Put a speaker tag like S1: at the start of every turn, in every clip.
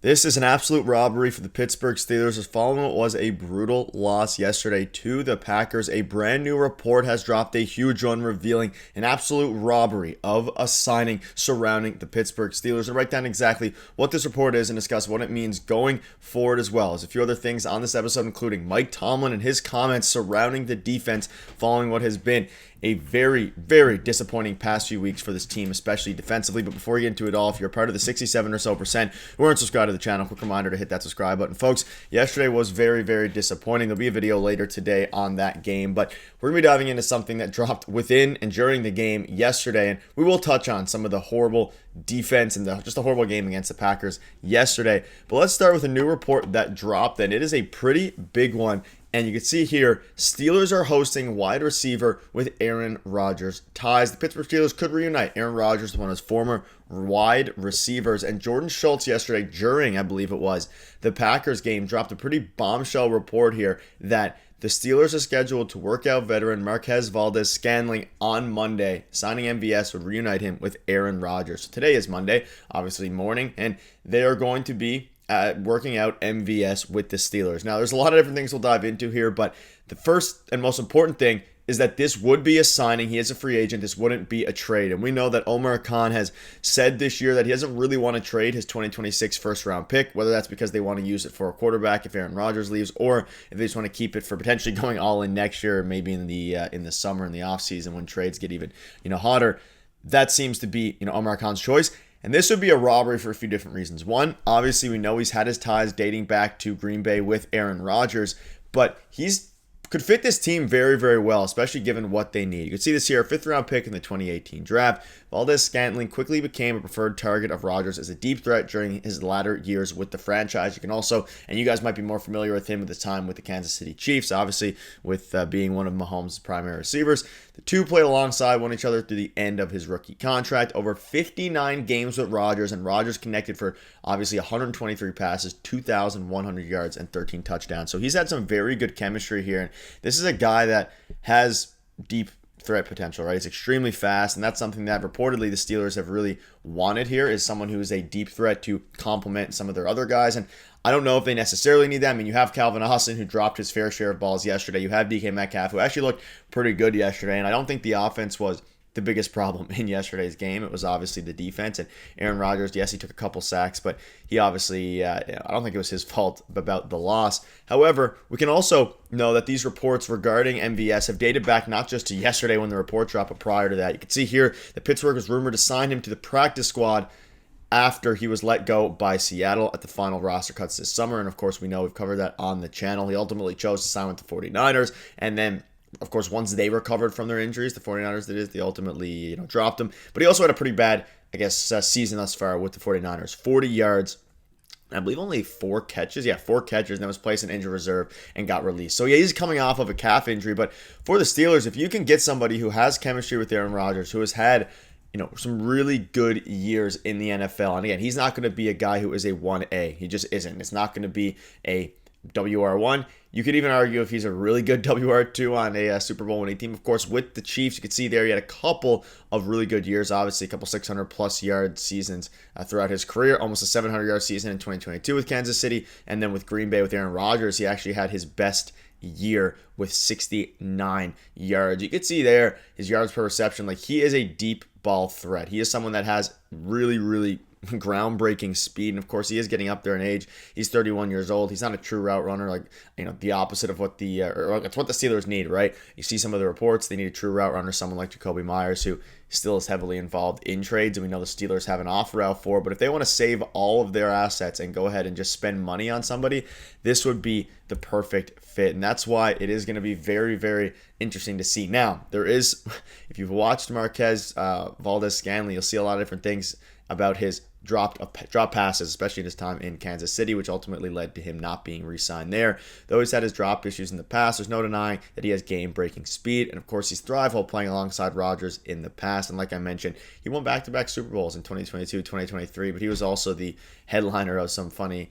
S1: This is an absolute robbery for the Pittsburgh Steelers as following what was a brutal loss yesterday to the Packers. A brand new report has dropped, a huge one revealing an absolute robbery of a signing surrounding the Pittsburgh Steelers. And write down exactly what this report is and discuss what it means going forward, as well as a few other things on this episode, including Mike Tomlin and his comments surrounding the defense following what has been a very, very disappointing past few weeks for this team, especially defensively. But before we get into it all, if you're a part of the 67 or so percent who aren't subscribed to the channel, quick reminder to hit that subscribe button. Folks, yesterday was very, very disappointing. There'll be a video later today on that game, but we're going to be diving into something that dropped within and during the game yesterday, and we will touch on some of the horrible defense and just a horrible game against the Packers yesterday. But let's start with a new report that dropped, and it is a pretty big one. And you can see here, Steelers are hosting wide receiver with Aaron Rodgers ties. The Pittsburgh Steelers could reunite Aaron Rodgers, one of his former wide receivers. And Jordan Schultz yesterday, during, I believe it was, the Packers game, dropped a pretty bombshell report here that the Steelers are scheduled to work out veteran Marques Valdez Scantling on Monday. Signing MVS would reunite him with Aaron Rodgers. So today is Monday, obviously morning, and they are going to be working out MVS with the Steelers. Now, there's a lot of different things we'll dive into here, but the first and most important thing is that this would be a signing. He is a free agent. This wouldn't be a trade. And we know that Omar has said this year that he doesn't really want to trade his 2026 first-round pick, whether that's because they want to use it for a quarterback if Aaron Rodgers leaves, or if they just want to keep it for potentially going all in next year, maybe in the summer, in the offseason when trades get even hotter. That seems to be Omar Khan's choice. And this would be a robbery for a few different reasons. One, obviously we know he's had his ties dating back to Green Bay with Aaron Rodgers, but could fit this team very, very well, especially given what they need. You can see this here, a fifth-round pick in the 2018 draft. Valdez Scantling quickly became a preferred target of Rodgers as a deep threat during his latter years with the franchise. You can also, and you guys might be more familiar with him at the time with the Kansas City Chiefs, obviously with being one of Mahomes' primary receivers. The two played alongside one each other through the end of his rookie contract. Over 59 games with Rodgers, and Rodgers connected for obviously 123 passes, 2,100 yards, and 13 touchdowns. So he's had some very good chemistry here. And this is a guy that has deep threat potential, right? He's extremely fast, and that's something that reportedly the Steelers have really wanted here, is someone who is a deep threat to complement some of their other guys. And I don't know if they necessarily need that. I mean, you have Calvin Austin, who dropped his fair share of balls yesterday. You have DK Metcalf, who actually looked pretty good yesterday, and I don't think the offense was the biggest problem in yesterday's game. It was obviously the defense, and Aaron Rodgers, yes, he took a couple sacks, but he obviously, I don't think it was his fault about the loss. However, we can also know that these reports regarding MVS have dated back not just to yesterday when the report dropped, but prior to that. You can see here that Pittsburgh was rumored to sign him to the practice squad after he was let go by Seattle at the final roster cuts this summer, and of course we know we've covered that on the channel. He ultimately chose to sign with the 49ers, and then of course, once they recovered from their injuries, the 49ers, that is, they ultimately dropped him. But he also had a pretty bad, season thus far with the 49ers. 40 yards, I believe only 4 catches. Yeah, 4 catches, and then was placed in injured reserve and got released. So yeah, he's coming off of a calf injury. But for the Steelers, if you can get somebody who has chemistry with Aaron Rodgers, who has had some really good years in the NFL, and again, he's not going to be a guy who is a 1A. He just isn't. It's not going to be a WR1. You could even argue if he's a really good WR2 on a Super Bowl winning team. Of course, with the Chiefs, you can see there he had a couple of really good years, obviously a couple 600-plus yard seasons throughout his career, almost a 700-yard season in 2022 with Kansas City, and then with Green Bay with Aaron Rodgers, he actually had his best year with 69 yards. You could see there his yards per reception. Like, he is a deep ball threat. He is someone that has really, really groundbreaking speed, and of course he is getting up there in age. He's 31 years old. He's not a true route runner, like the opposite of what it's what the Steelers need, right? You see some of the reports, they need a true route runner, someone like Jacoby Myers, who still is heavily involved in trades, and we know the Steelers have an offer route for. But if they want to save all of their assets and go ahead and just spend money on somebody, this would be the perfect fit, and that's why it is going to be very, very interesting to see. Now, there is, if you've watched Marques Valdez Scantling, you'll see a lot of different things about his drop passes, especially in his time in Kansas City, which ultimately led to him not being re-signed there. Though he's had his drop issues in the past, there's no denying that he has game-breaking speed, and of course he's thrived while playing alongside Rodgers in the past. And like I mentioned, he won back-to-back Super Bowls in 2022, 2023, but he was also the headliner of some funny,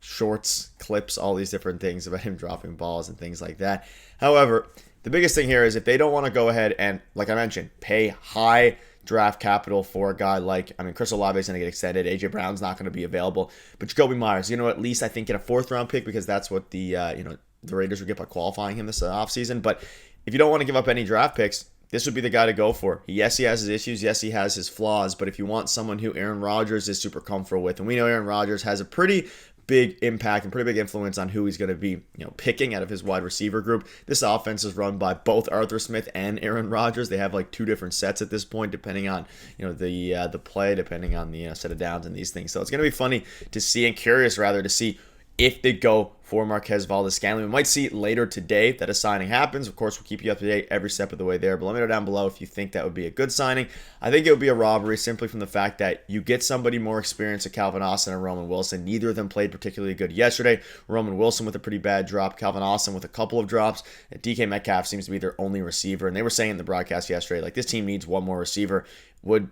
S1: shorts, clips, all these different things about him dropping balls and things like that. However, the biggest thing here is if they don't want to go ahead and, like I mentioned, pay high draft capital for a guy like, Chris Olave is going to get extended. AJ Brown's not going to be available. But Jacoby Myers, at least I think get a 4th-round pick, because that's what the Raiders would get by qualifying him this offseason. But if you don't want to give up any draft picks, this would be the guy to go for. Yes, he has his issues. Yes, he has his flaws. But if you want someone who Aaron Rodgers is super comfortable with, and we know Aaron Rodgers has a pretty big impact and pretty big influence on who he's going to be, picking out of his wide receiver group. This offense is run by both Arthur Smith and Aaron Rodgers. They have like 2 different sets at this point, depending on the play, depending on the set of downs and these things. So it's going to be funny to see, and curious rather, to see if they go for Marques Valdez Scantling. We might see later today that a signing happens. Of course, we'll keep you up to date every step of the way there. But let me know down below if you think that would be a good signing. I think it would be a robbery, simply from the fact that you get somebody more experienced at Calvin Austin and Roman Wilson. Neither of them played particularly good yesterday. Roman Wilson with a pretty bad drop. Calvin Austin with a couple of drops. DK Metcalf seems to be their only receiver. And they were saying in the broadcast yesterday, like, this team needs one more receiver. Would,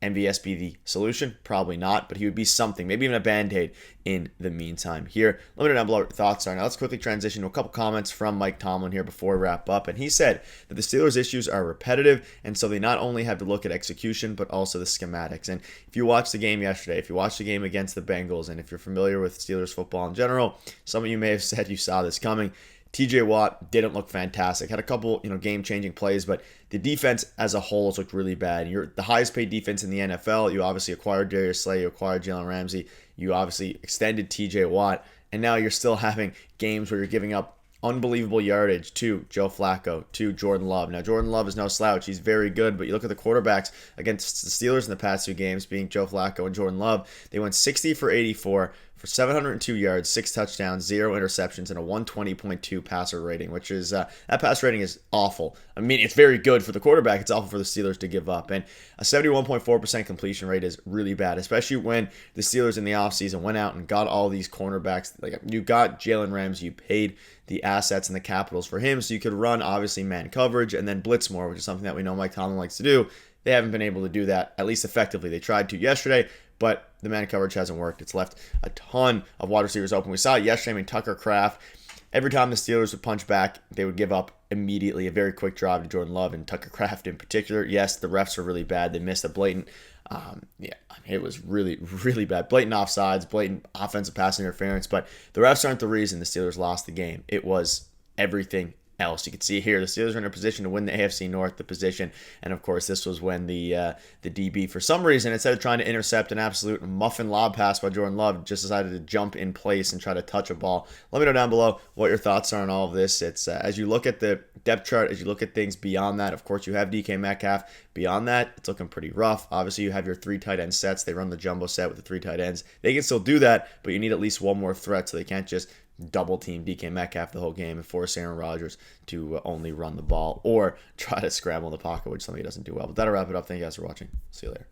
S1: MVS be the solution? Probably not, but he would be something, maybe even a Band-Aid in the meantime. Here, let me know down below what your thoughts are. Now let's quickly transition to a couple comments from Mike Tomlin here before we wrap up. And he said that the Steelers' issues are repetitive, and so they not only have to look at execution, but also the schematics. And if you watched the game yesterday, if you watched the game against the Bengals, and if you're familiar with Steelers football in general, some of you may have said you saw this coming. TJ Watt didn't look fantastic. Had a couple, game-changing plays, but the defense as a whole has looked really bad. You're the highest-paid defense in the NFL. You obviously acquired Darius Slay. You acquired Jalen Ramsey. You obviously extended TJ Watt, and now you're still having games where you're giving up unbelievable yardage to Joe Flacco, to Jordan Love. Now, Jordan Love is no slouch. He's very good, but you look at the quarterbacks against the Steelers in the past 2 games, being Joe Flacco and Jordan Love, they went 60 for 84 for 702 yards, 6 touchdowns, 0 interceptions, and a 120.2 passer rating, which is, that pass rating is awful. It's very good for the quarterback. It's awful for the Steelers to give up. And a 71.4% completion rate is really bad, especially when the Steelers in the offseason went out and got all these cornerbacks. Like, you got Jalen Ramsey, you paid the assets and the capitals for him, so you could run, obviously, man coverage and then blitz more, which is something that we know Mike Tomlin likes to do. They haven't been able to do that, at least effectively. They tried to yesterday, but the man coverage hasn't worked. It's left a ton of wide receivers open. We saw it yesterday. Tucker Kraft, every time the Steelers would punch back, they would give up immediately a very quick drive to Jordan Love and Tucker Kraft in particular. Yes, the refs are really bad. They missed a blatant, it was really, really bad. Blatant offsides, blatant offensive pass interference, but the refs aren't the reason the Steelers lost the game. It was everything else. You can see here the Steelers are in a position to win the AFC North, the position, and of course this was when the DB, for some reason, instead of trying to intercept an absolute muffin lob pass by Jordan Love, just decided to jump in place and try to touch a ball. Let me know down below what your thoughts are on all of this. It's as you look at the depth chart, as you look at things beyond that, of course you have DK Metcalf. Beyond that, it's looking pretty rough. Obviously you have your 3 tight end sets. They run the jumbo set with the 3 tight ends. They can still do that, but you need at least one more threat, so they can't just double team DK Metcalf the whole game and force Aaron Rodgers to only run the ball or try to scramble in the pocket, which somebody doesn't do well. But that'll wrap it up. Thank you guys for watching. See you later.